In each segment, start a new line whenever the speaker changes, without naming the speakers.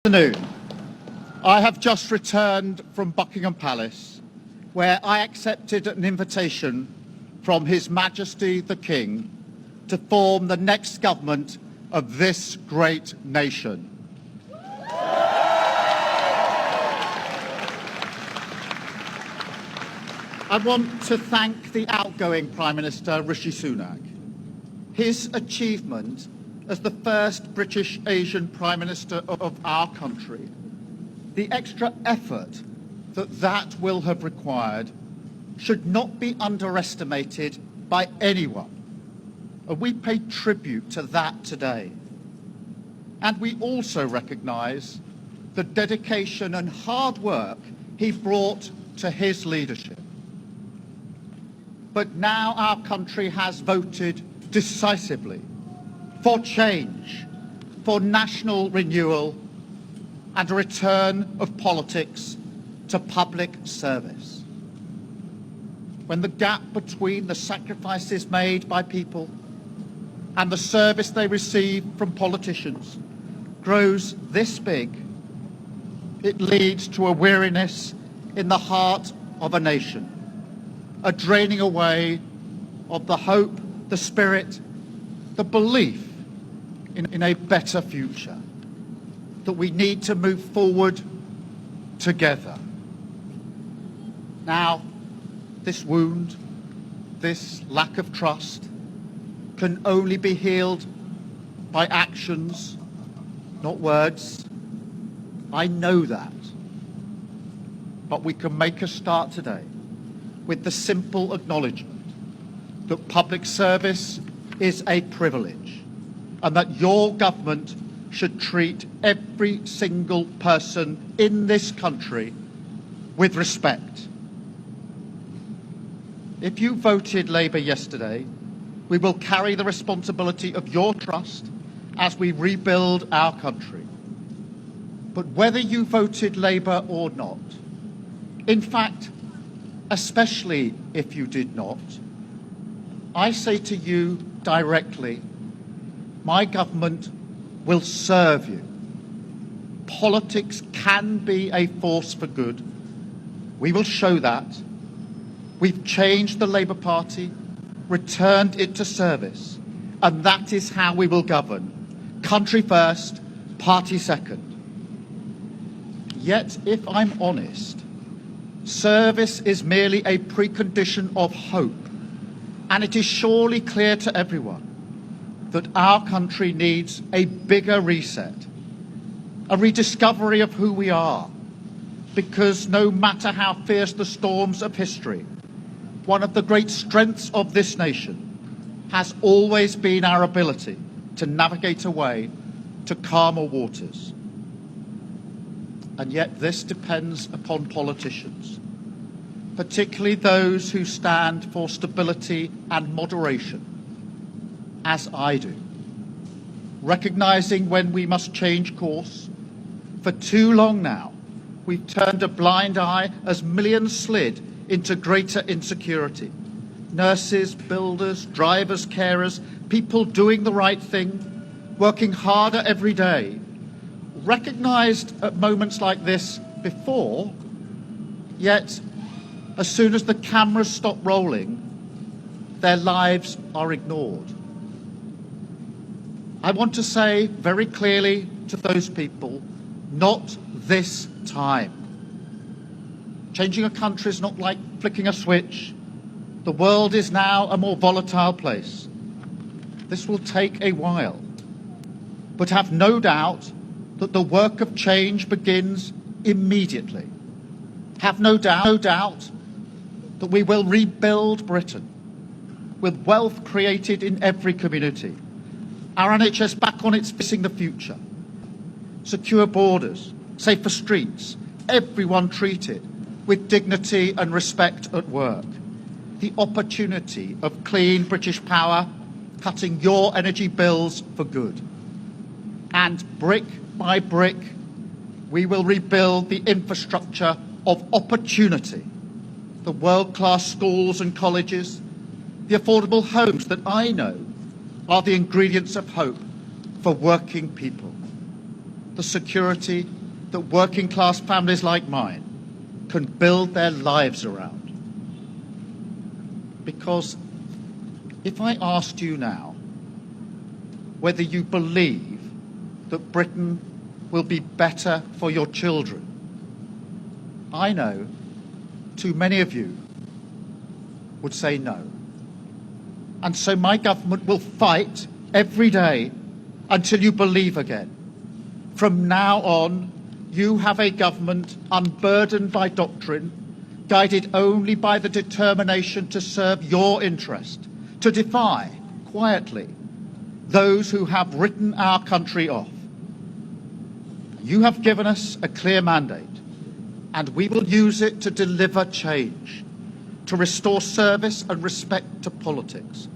Afternoon. I have just returned from Buckingham Palace, where I accepted an invitation from His Majesty the King to form the next government of this great nation. I want to thank the outgoing Prime Minister, Rishi Sunak. His achievement as the first British Asian Prime Minister of our country, the extra effort that will have required should not be underestimated by anyone. And we pay tribute to that today. And we also recognise the dedication and hard work he brought to his leadership. But now our country has voted decisively for change, for national renewal, and a return of politics to public service. When the gap between the sacrifices made by people and the service they receive from politicians grows this big, it leads to a weariness in the heart of a nation, a draining away of the hope, the spirit, the belief in a better future, that we need to move forward together. Now, this wound, this lack of trust, can only be healed by actions, not words. I know that. But we can make a start today with the simple acknowledgement that public service is a privilege, and that your government should treat every single person in this country with respect. If you voted Labour yesterday, we will carry the responsibility of your trust as we rebuild our country. But whether you voted Labour or not, in fact, especially if you did not, I say to you directly, my government will serve you. Politics can be a force for good. We will show that. We've changed the Labour Party, returned it to service, and that is how we will govern. Country first, party second. Yet, if I'm honest, service is merely a precondition of hope, and it is surely clear to everyone that our country needs a bigger reset, a rediscovery of who we are, because no matter how fierce the storms of history, one of the great strengths of this nation has always been our ability to navigate a way to calmer waters. And yet this depends upon politicians, particularly those who stand for stability and moderation, as I do, recognising when we must change course. For too long now, we've turned a blind eye as millions slid into greater insecurity. Nurses, builders, drivers, carers, people doing the right thing, working harder every day, recognised at moments like this before, yet as soon as the cameras stop rolling, their lives are ignored. I want to say very clearly to those people, not this time. Changing a country is not like flicking a switch. The world is now a more volatile place. This will take a while. But have no doubt that the work of change begins immediately. Have no doubt that we will rebuild Britain with wealth created in every community. Our NHS back on its facing the future. Secure borders, safer streets, everyone treated with dignity and respect at work. The opportunity of clean British power, cutting your energy bills for good. And brick by brick, we will rebuild the infrastructure of opportunity. The world-class schools and colleges, the affordable homes that I know are the ingredients of hope for working people. the security that working class families like mine can build their lives around. Because if I asked you now whether you believe that Britain will be better for your children, I know too many of you would say no. And so my government will fight every day until you believe again. From now on, you have a government unburdened by doctrine, guided only by the determination to serve your interest, to defy, quietly, those who have written our country off. You have given us a clear mandate, and we will use it to deliver change, to restore service and respect to politics,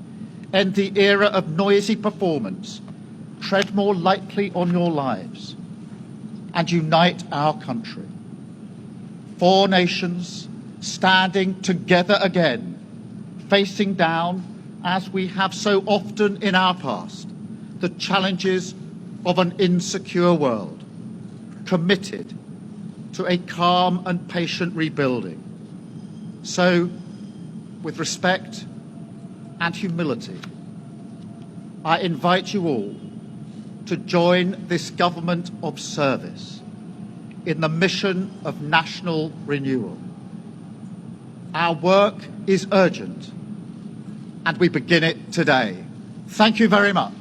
end the era of noisy performance, tread more lightly on your lives, and unite our country. 4 nations standing together again, facing down, as we have so often in our past, the challenges of an insecure world, committed to a calm and patient rebuilding. So, with respect and humility, I invite you all to join this government of service in the mission of national renewal. Our work is urgent, and we begin it today. Thank you very much.